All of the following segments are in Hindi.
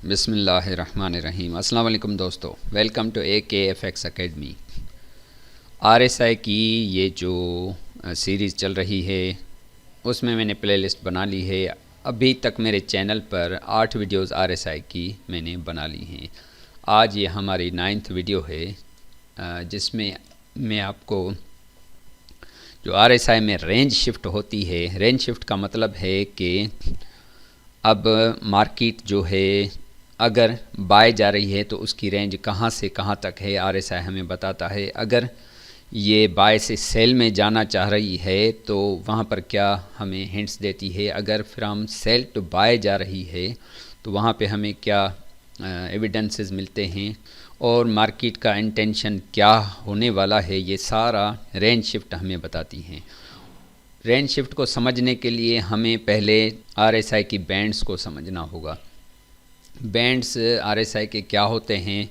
बिस्मिल्लाहिर्रहमानिर्रहीम। अस्सलाम वालेकुम दोस्तों, welcome to AKFX academy. RSI की ये जो सीरीज़ चल रही है उसमें मैंने प्लेलिस्ट बना ली है। अभी तक मेरे चैनल पर 8 वीडियोस RSI की मैंने बना ली हैं। आज ये हमारी 9th वीडियो है जिसमें मैं आपको जो RSI में रेंज शिफ्ट होती है, रेंज शिफ्ट का मतलब है कि अब मार्केट जो है अगर बाय जा रही है तो उसकी रेंज कहाँ से कहाँ तक है RSI हमें बताता है। अगर ये बाय से सेल में जाना चाह रही है तो वहाँ पर क्या हमें हिंट्स देती है। अगर फिर हम सेल टू बाय जा रही है तो वहाँ पे हमें क्या एविडेंसेस मिलते हैं और मार्केट का इंटेंशन क्या होने वाला है, ये सारा रेंज शिफ्ट हमें बताती हैं। रेंज शिफ्ट को समझने के लिए हमें पहले RSI की बैंड्स को समझना होगा। बैंड्स RSI के क्या होते हैं,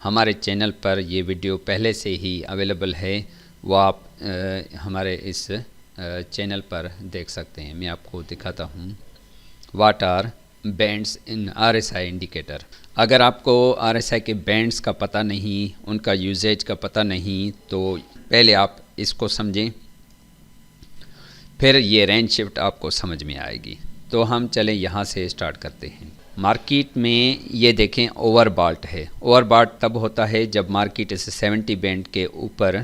हमारे चैनल पर ये वीडियो पहले से ही अवेलेबल है, वो आप हमारे इस चैनल पर देख सकते हैं। मैं आपको दिखाता हूँ what are bands in RSI indicator. अगर आपको RSI के बैंड्स का पता नहीं, उनका यूजेज का पता नहीं, तो पहले आप इसको समझें, फिर ये रेंज शिफ्ट आपको समझ में आएगी। तो हम चलें यहाँ से स्टार्ट करते हैं। मार्केट में ये देखें ओवरबॉट है। ओवरबॉट तब होता है जब मार्केट इस 70 बैंड के ऊपर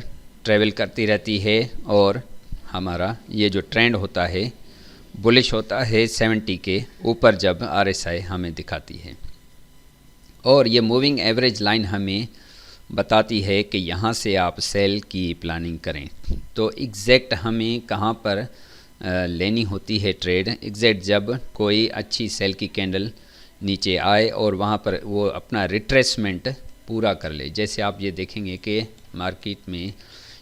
ट्रेवल करती रहती है और हमारा ये जो ट्रेंड होता है बुलिश होता है 70 के ऊपर जब RSI हमें दिखाती है। और ये मूविंग एवरेज लाइन हमें बताती है कि यहाँ से आप सेल की प्लानिंग करें। तो एग्जैक्ट हमें कहाँ पर लेनी होती है ट्रेड, एग्जैक्ट जब कोई अच्छी सेल की कैंडल नीचे आए और वहाँ पर वो अपना रिट्रेसमेंट पूरा कर ले। जैसे आप ये देखेंगे कि मार्केट में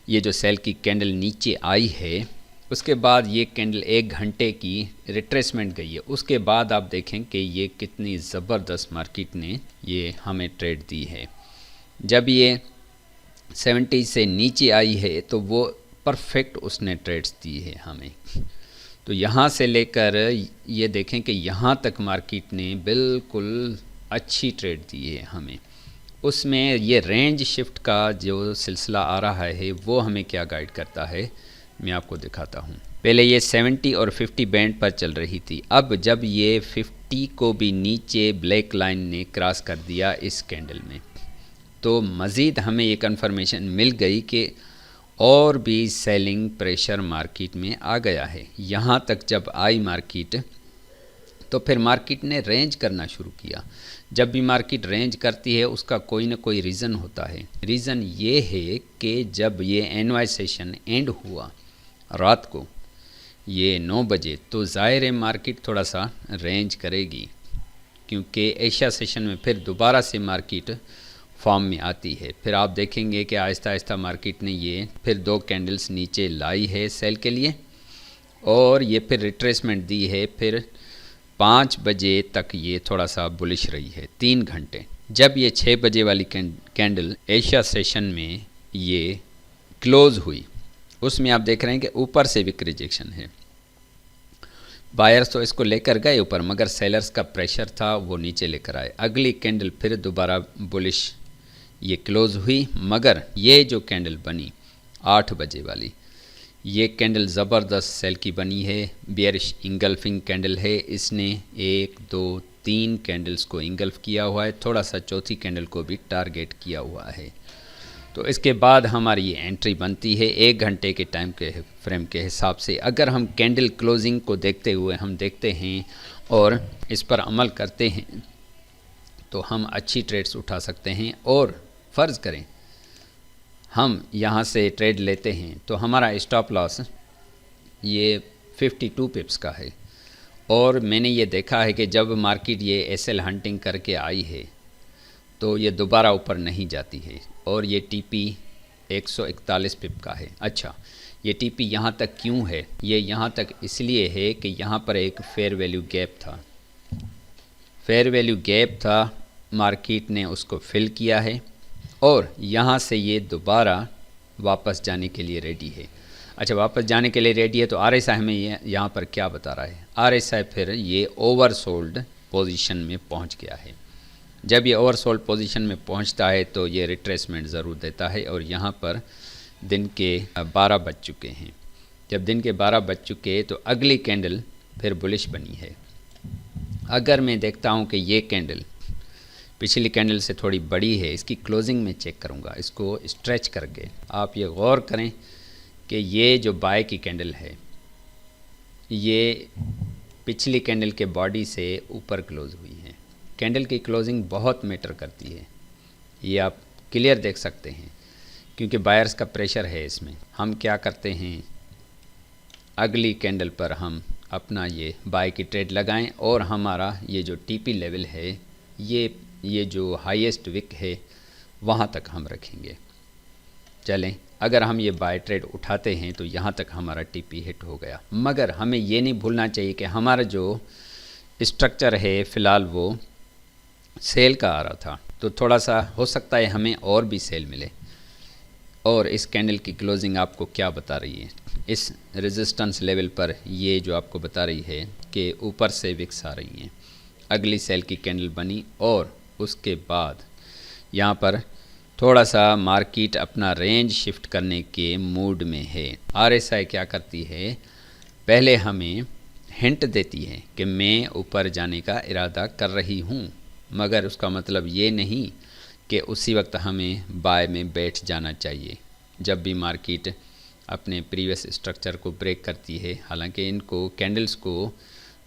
ये जो सेल की कैंडल नीचे आई है, उसके बाद ये कैंडल 1 घंटे की रिट्रेसमेंट गई है। उसके बाद आप देखें कि ये कितनी ज़बरदस्त मार्केट ने ये हमें ट्रेड दी है। जब ये 70 से नीचे आई है तो वो परफेक्ट उसने ट्रेड्स दी है हमें। तो यहाँ से लेकर ये देखें कि यहाँ तक मार्केट ने बिल्कुल अच्छी ट्रेड दी है हमें। उसमें ये रेंज शिफ्ट का जो सिलसिला आ रहा है वो हमें क्या गाइड करता है, मैं आपको दिखाता हूँ। पहले ये 70 और 50 बैंड पर चल रही थी। अब जब ये 50 को भी नीचे ब्लैक लाइन ने क्रॉस कर दिया इस कैंडल में, तो मज़ीद हमें ये कन्फर्मेशन मिल गई कि और भी सेलिंग प्रेशर मार्केट में आ गया है। यहाँ तक जब आई मार्केट तो फिर मार्केट ने रेंज करना शुरू किया। जब भी मार्केट रेंज करती है उसका कोई ना कोई रीज़न होता है। रीज़न ये है कि जब ये NY सेशन एंड हुआ रात को ये 9 बजे, तो ज़ाहिर है मार्केट थोड़ा सा रेंज करेगी, क्योंकि एशिया सेशन में फिर दोबारा से मार्केट फॉर्म में आती है। फिर आप देखेंगे कि आहिस्ता आहिस्ता मार्केट ने ये फिर 2 कैंडल्स नीचे लाई है सेल के लिए और ये फिर रिट्रेसमेंट दी है। फिर 5 बजे तक ये थोड़ा सा बुलिश रही है 3 घंटे। जब ये 6 बजे वाली कैंडल एशिया सेशन में ये क्लोज़ हुई, उसमें आप देख रहे हैं कि ऊपर से विक रिजेक्शन है। बायर्स तो इसको लेकर गए ऊपर, मगर सेलर्स का प्रेशर था वो नीचे लेकर आए। अगली कैंडल फिर दोबारा बुलिश ये क्लोज़ हुई, मगर ये जो कैंडल बनी 8 बजे वाली, ये कैंडल ज़बरदस्त सेल की बनी है। बेयरिश इंगल्फिंग कैंडल है। इसने 1 2 3 कैंडल्स को इंगल्फ किया हुआ है, थोड़ा सा चौथी कैंडल को भी टारगेट किया हुआ है। तो इसके बाद हमारी ये एंट्री बनती है 1 घंटे के टाइम के फ्रेम के हिसाब से। अगर हम कैंडल क्लोजिंग को देखते हुए हम देखते हैं और इस पर अमल करते हैं तो हम अच्छी ट्रेड्स उठा सकते हैं। और फ़र्ज़ करें हम यहाँ से ट्रेड लेते हैं तो हमारा स्टॉप लॉस ये 52 पिप्स का है। और मैंने ये देखा है कि जब मार्केट ये SL हंटिंग करके आई है तो ये दोबारा ऊपर नहीं जाती है और ये TP 141 पिप का है। अच्छा, ये TP यहाँ तक क्यों है? ये यहाँ तक इसलिए है कि यहाँ पर एक फेयर वैल्यू गैप था। फेयर वैल्यू गैप था, मार्केट ने उसको फिल किया है और यहाँ से ये दोबारा वापस जाने के लिए रेडी है। अच्छा, वापस जाने के लिए रेडी है तो RSI हमें यहाँ पर क्या बता रहा है? RSI फिर ये ओवरसोल्ड पोजीशन में पहुँच गया है। जब ये ओवरसोल्ड पोजीशन में पहुंचता है तो ये रिट्रेसमेंट ज़रूर देता है। और यहाँ पर दिन के 12 बज चुके हैं। जब दिन के 12 बज चुके तो अगली कैंडल फिर बुलिश बनी है। अगर मैं देखता हूँ कि ये कैंडल पिछली कैंडल से थोड़ी बड़ी है, इसकी क्लोजिंग में चेक करूँगा इसको स्ट्रेच करके। आप ये गौर करें कि ये जो बाय की कैंडल है ये पिछली कैंडल के बॉडी से ऊपर क्लोज हुई है। कैंडल की क्लोजिंग बहुत मैटर करती है, ये आप क्लियर देख सकते हैं, क्योंकि बायर्स का प्रेशर है इसमें। हम क्या करते हैं, अगली कैंडल पर हम अपना ये बाय की ट्रेड लगाएं और हमारा ये जो टीपी लेवल है ये जो हाईएस्ट विक है वहाँ तक हम रखेंगे। चलें, अगर हम ये बाय ट्रेड उठाते हैं तो यहाँ तक हमारा टीपी हिट हो गया। मगर हमें ये नहीं भूलना चाहिए कि हमारा जो स्ट्रक्चर है फ़िलहाल वो सेल का आ रहा था, तो थोड़ा सा हो सकता है हमें और भी सेल मिले। और इस कैंडल की क्लोजिंग आपको क्या बता रही है, इस रेजिस्टेंस लेवल पर ये जो आपको बता रही है कि ऊपर से विक्स आ रही हैं। अगली सेल की कैंडल बनी और उसके बाद यहाँ पर थोड़ा सा मार्केट अपना रेंज शिफ्ट करने के मूड में है। आरएसआई क्या करती है, पहले हमें हिंट देती है कि मैं ऊपर जाने का इरादा कर रही हूँ, मगर उसका मतलब ये नहीं कि उसी वक्त हमें बाय में बैठ जाना चाहिए। जब भी मार्केट अपने प्रीवियस स्ट्रक्चर को ब्रेक करती है, हालांकि इनको कैंडल्स को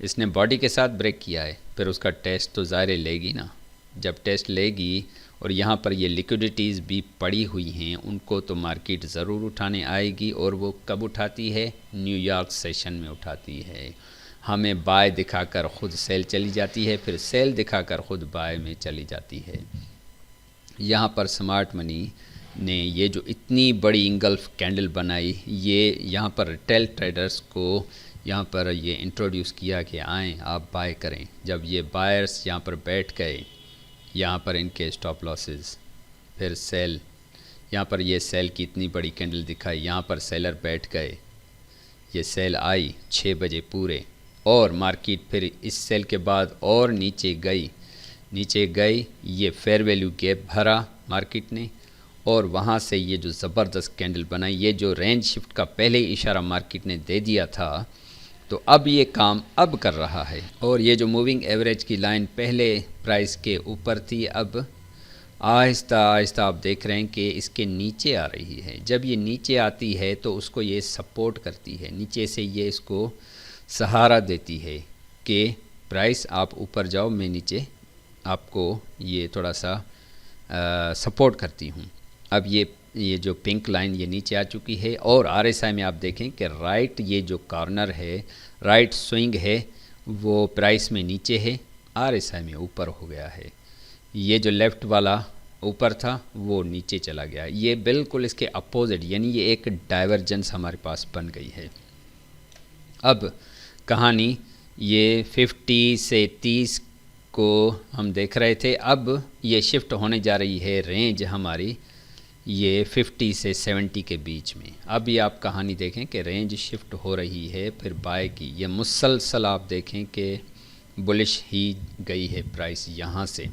इसने बॉडी के साथ ब्रेक किया है, फिर उसका टेस्ट तो ज़ाहिर लेगी ना। जब टेस्ट लेगी और यहाँ पर ये लिक्विडिटीज़ भी पड़ी हुई हैं, उनको तो मार्केट ज़रूर उठाने आएगी। और वो कब उठाती है, न्यूयॉर्क सेशन में उठाती है। हमें बाय दिखाकर ख़ुद सेल चली जाती है, फिर सेल दिखाकर ख़ुद बाय में चली जाती है। यहाँ पर स्मार्ट मनी ने ये जो इतनी बड़ी इंगल्फ कैंडल बनाई, ये यहाँ पर रिटेल ट्रेडर्स को यहाँ पर ये इंट्रोड्यूस किया कि आएँ आप बाय करें। जब ये बायर्स यहाँ पर बैठ गए, यहाँ पर इनके स्टॉप लॉसेस, फिर सेल, यहाँ पर ये सेल की इतनी बड़ी कैंडल दिखाई, यहाँ पर सेलर बैठ गए, ये सेल आई 6 बजे पूरे, और मार्केट फिर इस सेल के बाद और नीचे गई, ये फेयर वैल्यू गैप भरा मार्केट ने, और वहाँ से ये जो ज़बरदस्त कैंडल बनाई, ये जो रेंज शिफ्ट का पहले ही इशारा मार्केट ने दे दिया था, तो अब ये काम अब कर रहा है। और ये जो मूविंग एवरेज की लाइन पहले प्राइस के ऊपर थी, अब आहिस्ता आहिस्ता आप देख रहे हैं कि इसके नीचे आ रही है। जब ये नीचे आती है तो उसको ये सपोर्ट करती है, नीचे से ये इसको सहारा देती है कि प्राइस आप ऊपर जाओ, मैं नीचे आपको ये थोड़ा सा सपोर्ट करती हूँ। अब ये जो पिंक लाइन ये नीचे आ चुकी है, और आरएसआई में आप देखें कि राइट ये जो कॉर्नर है, राइट स्विंग है, वो प्राइस में नीचे है, आरएसआई में ऊपर हो गया है। ये जो लेफ़्ट वाला ऊपर था वो नीचे चला गया। ये बिल्कुल इसके अपोजिट, यानी ये एक डाइवर्जेंस हमारे पास बन गई है। अब कहानी ये 50 से 30 को हम देख रहे थे, अब ये शिफ्ट होने जा रही है रेंज हमारी ये 50 से 70 के बीच में। अब ये आप कहानी देखें कि रेंज शिफ्ट हो रही है फिर बाय की। ये मुसलसल आप देखें कि बुलिश ही गई है प्राइस यहाँ से।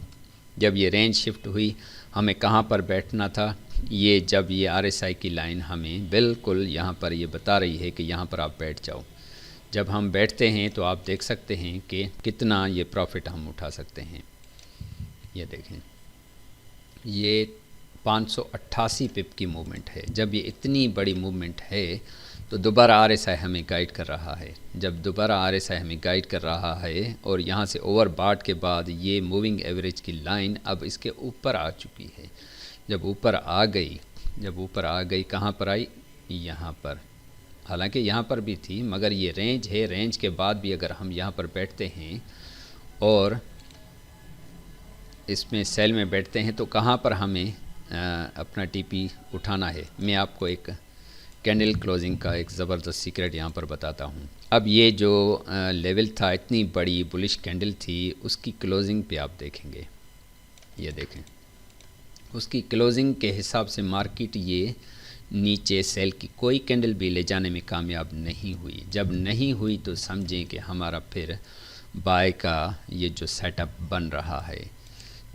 जब ये रेंज शिफ्ट हुई, हमें कहाँ पर बैठना था, ये जब ये आरएसआई की लाइन हमें बिल्कुल यहाँ पर ये बता रही है कि यहाँ पर आप बैठ जाओ। जब हम बैठते हैं तो आप देख सकते हैं कि कितना ये प्रॉफिट हम उठा सकते हैं। ये देखें, ये 588 पिप की मूवमेंट है। जब ये इतनी बड़ी मूवमेंट है तो दोबारा आरएसआई हमें गाइड कर रहा है। जब दोबारा आरएसआई हमें गाइड कर रहा है और यहाँ से ओवरबॉट के बाद ये मूविंग एवरेज की लाइन अब इसके ऊपर आ चुकी है। जब ऊपर आ गई कहाँ पर आई, यहाँ पर। हालांकि यहाँ पर भी थी, मगर ये रेंज है, रेंज के बाद भी अगर हम यहाँ पर बैठते हैं और इसमें सेल में बैठते हैं तो कहाँ पर हमें अपना टीपी उठाना है। मैं आपको एक कैंडल क्लोजिंग का एक ज़बरदस्त सीक्रेट यहाँ पर बताता हूँ। अब ये जो लेवल था, इतनी बड़ी बुलिश कैंडल थी, उसकी क्लोजिंग पे आप देखेंगे, ये देखें, उसकी क्लोजिंग के हिसाब से मार्केट ये नीचे सेल की कोई कैंडल भी ले जाने में कामयाब नहीं हुई। जब नहीं हुई तो समझें कि हमारा फिर बाय का ये जो सेटअप बन रहा है।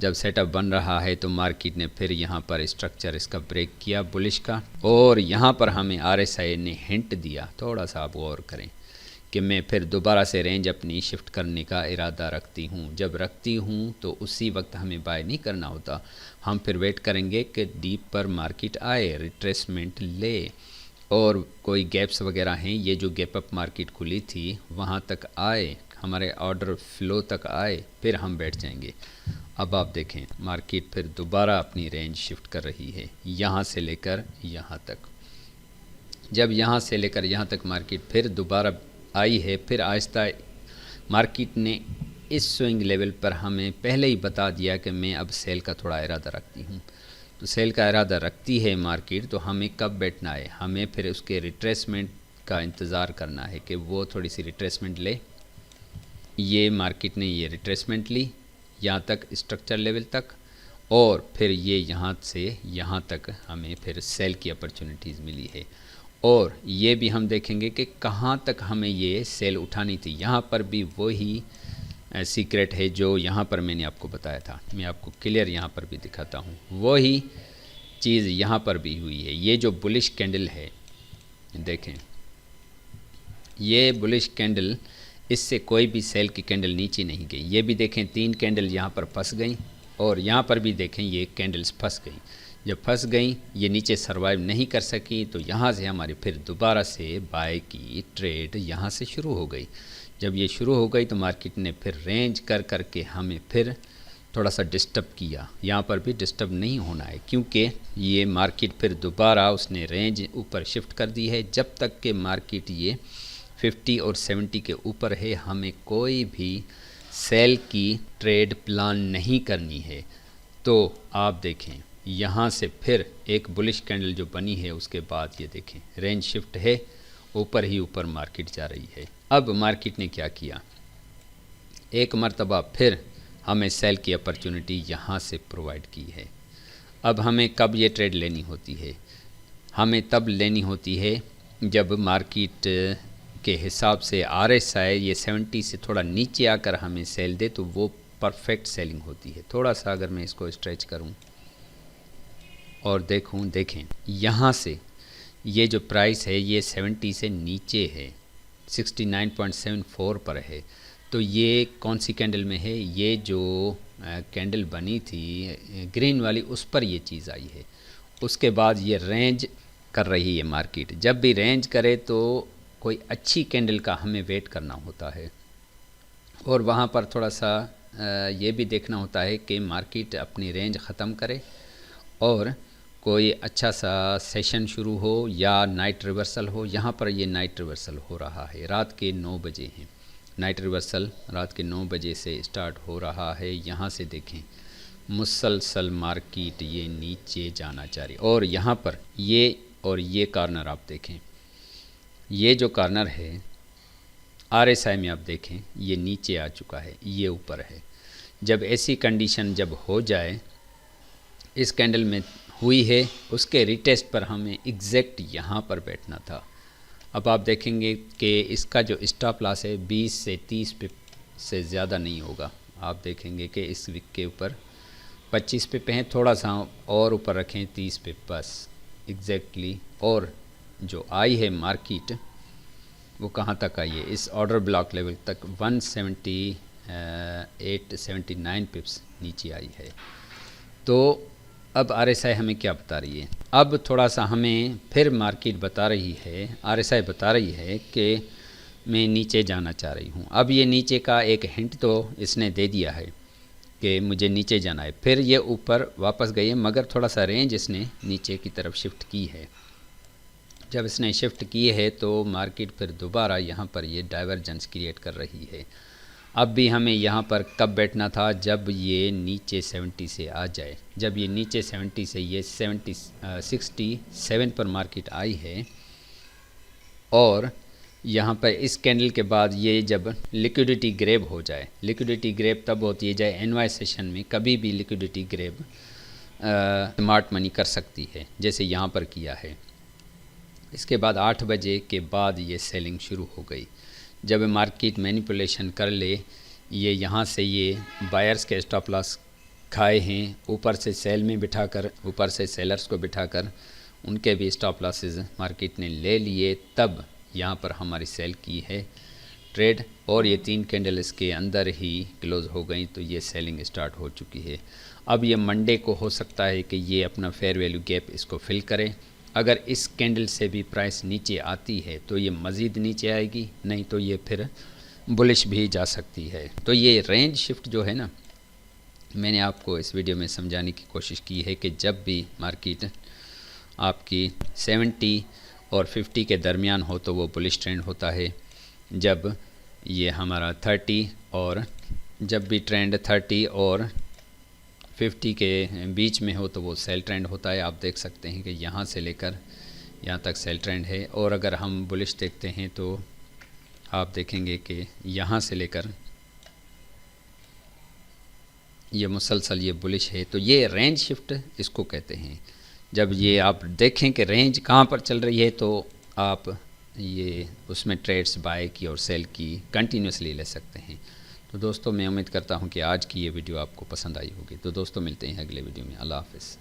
जब सेटअप बन रहा है तो मार्केट ने फिर यहाँ पर स्ट्रक्चर इसका ब्रेक किया बुलिश का, और यहाँ पर हमें RSI ने हिंट दिया, थोड़ा सा आप गौर करें, कि मैं फिर दोबारा से रेंज अपनी शिफ्ट करने का इरादा रखती हूँ। जब रखती हूँ तो उसी वक्त हमें बाय नहीं करना होता, हम फिर वेट करेंगे कि डीप पर मार्केट आए, रिट्रेसमेंट ले, और कोई गैप्स वगैरह हैं, ये जो गैप अप मार्केट खुली थी वहाँ तक आए, हमारे ऑर्डर फ्लो तक आए, फिर हम बैठ जाएंगे। अब आप देखें मार्केट फिर दोबारा अपनी रेंज शिफ्ट कर रही है, यहाँ से लेकर यहाँ तक। जब यहाँ से लेकर यहाँ तक मार्केट फिर दोबारा आई है, फिर आहिस्ता मार्केट ने इस स्विंग लेवल पर हमें पहले ही बता दिया कि मैं अब सेल का थोड़ा इरादा रखती हूँ। तो सेल का इरादा रखती है मार्केट, तो हमें कब बैठना है, हमें फिर उसके रिट्रेसमेंट का इंतज़ार करना है कि वो थोड़ी सी रिट्रेसमेंट ले। ये मार्केट ने ये रिट्रेसमेंट ली यहाँ तक, स्ट्रक्चर लेवल तक, और फिर ये यहाँ से यहाँ तक हमें फिर सेल की अपॉर्चुनिटीज़ मिली है। और ये भी हम देखेंगे कि कहाँ तक हमें ये सेल उठानी थी। यहाँ पर भी वही सीक्रेट है जो यहाँ पर मैंने आपको बताया था, मैं आपको क्लियर यहाँ पर भी दिखाता हूँ, वही चीज़ यहाँ पर भी हुई है। ये जो बुलिश कैंडल है, देखें ये बुलिश कैंडल, इससे कोई भी सेल की कैंडल नीचे नहीं गई। ये भी देखें 3 कैंडल यहाँ पर फंस गई, और यहाँ पर भी देखें ये कैंडल्स फंस गई। जब फंस गई, ये नीचे सरवाइव नहीं कर सकी, तो यहाँ से हमारी फिर दोबारा से बाय की ट्रेड यहाँ से शुरू हो गई। जब ये शुरू हो गई तो मार्केट ने फिर रेंज कर करके हमें फिर थोड़ा सा डिस्टर्ब किया। यहाँ पर भी डिस्टर्ब नहीं होना है, क्योंकि ये मार्केट फिर दोबारा उसने रेंज ऊपर शिफ्ट कर दी है। जब तक कि मार्केट ये 50 और 70 के ऊपर है, हमें कोई भी सेल की ट्रेड प्लान नहीं करनी है। तो आप देखें यहाँ से फिर एक बुलिश कैंडल जो बनी है, उसके बाद ये देखें रेंज शिफ्ट है, ऊपर ही ऊपर मार्केट जा रही है। अब मार्केट ने क्या किया, एक मर्तबा फिर हमें सेल की अपॉर्चुनिटी यहाँ से प्रोवाइड की है। अब हमें कब ये ट्रेड लेनी होती है, हमें तब लेनी होती है जब मार्केट के हिसाब से RSI ये 70 से थोड़ा नीचे आकर हमें सेल दे, तो वो परफेक्ट सेलिंग होती है। थोड़ा सा अगर मैं इसको स्ट्रेच करूं और देखें यहाँ से ये जो प्राइस है ये 70 से नीचे है, 69.74 पर है। तो ये कौन सी कैंडल में है, ये जो कैंडल बनी थी ग्रीन वाली, उस पर ये चीज़ आई है। उसके बाद ये रेंज कर रही है मार्केट। जब भी रेंज करे तो कोई अच्छी कैंडल का हमें वेट करना होता है, और वहाँ पर थोड़ा सा ये भी देखना होता है कि मार्केट अपनी रेंज ख़त्म करे और कोई अच्छा सा सेशन शुरू हो या नाइट रिवर्सल हो। यहाँ पर ये नाइट रिवर्सल हो रहा है, रात के 9 बजे हैं। नाइट रिवर्सल रात के 9 बजे से स्टार्ट हो रहा है। यहाँ से देखें मुसलसल मार्केट ये नीचे जाना चाह रही, और यहाँ पर ये और ये कॉर्नर आप देखें, ये जो कॉर्नर है RSI में आप देखें ये नीचे आ चुका है, ये ऊपर है। जब ऐसी कंडीशन जब हो जाए, इस कैंडल में हुई है, उसके रिटेस्ट पर हमें एग्जैक्ट यहाँ पर बैठना था। अब आप देखेंगे कि इसका जो स्टॉप लॉस है 20 से 30 पिप से ज़्यादा नहीं होगा। आप देखेंगे कि इस वीक के ऊपर 25 पिप हैं, थोड़ा सा और ऊपर रखें 30 पिप बस एग्जैक्टली। और जो आई है मार्केट वो कहाँ तक आई है, इस ऑर्डर ब्लॉक लेवल तक 178-79 पिप्स नीचे आई है। तो अब RSI हमें क्या बता रही है, अब थोड़ा सा हमें फिर मार्केट बता रही है, RSI बता रही है कि मैं नीचे जाना चाह रही हूँ। अब ये नीचे का एक हिंट तो इसने दे दिया है कि मुझे नीचे जाना है। फिर ये ऊपर वापस गई है, मगर थोड़ा सा रेंज इसने नीचे की तरफ शिफ्ट की है। जब इसने शिफ्ट की है तो मार्केट फिर दोबारा यहाँ पर ये डाइवर्जेंस क्रिएट कर रही है। अब भी हमें यहाँ पर कब बैठना था, जब ये नीचे 70 से आ जाए। जब ये नीचे 70 से ये 67 पर मार्केट आई है, और यहाँ पर इस कैंडल के बाद ये जब लिक्विडिटी ग्रैब हो जाए, लिक्विडिटी ग्रैब तब होती है जाए एनवाई सेशन में, कभी भी लिक्विडिटी ग्रैब स्मार्ट मनी कर सकती है, जैसे यहाँ पर किया है। इसके बाद 8 बजे के बाद ये सेलिंग शुरू हो गई। जब मार्केट मैनिपुलेशन कर ले, ये यहाँ से ये बायर्स के स्टॉप लॉस खाए हैं, ऊपर से सेल में बिठाकर, ऊपर से सेलर्स को बिठाकर उनके भी स्टॉप लॉसेस मार्केट ने ले लिए, तब यहाँ पर हमारी सेल की है ट्रेड और ये 3 कैंडल इसके अंदर ही क्लोज हो गई, तो ये सेलिंग स्टार्ट हो चुकी है। अब ये मंडे को हो सकता है कि ये अपना फेयर वैल्यू गैप इसको फिल करे। अगर इस कैंडल से भी प्राइस नीचे आती है तो ये मज़ीद नीचे आएगी, नहीं तो ये फिर बुलिश भी जा सकती है। तो ये रेंज शिफ्ट जो है ना, मैंने आपको इस वीडियो में समझाने की कोशिश की है कि जब भी मार्केट आपकी 70 और 50 के दरमियान हो तो वो बुलिश ट्रेंड होता है, जब ये हमारा 30 और जब भी ट्रेंड 30 और 50 के बीच में हो तो वो सेल ट्रेंड होता है। आप देख सकते हैं कि यहाँ से लेकर यहाँ तक सेल ट्रेंड है, और अगर हम बुलिश देखते हैं तो आप देखेंगे कि यहाँ से लेकर ये मुसलसल ये बुलिश है। तो ये रेंज शिफ्ट इसको कहते हैं। जब ये आप देखें कि रेंज कहाँ पर चल रही है तो आप ये उसमें ट्रेड्स बाय की और सेल की कंटिन्यूसली ले सकते हैं। तो दोस्तों मैं उम्मीद करता हूँ कि आज की ये वीडियो आपको पसंद आई होगी। तो दोस्तों मिलते हैं अगले वीडियो में। अल्लाह हाफ़िज़।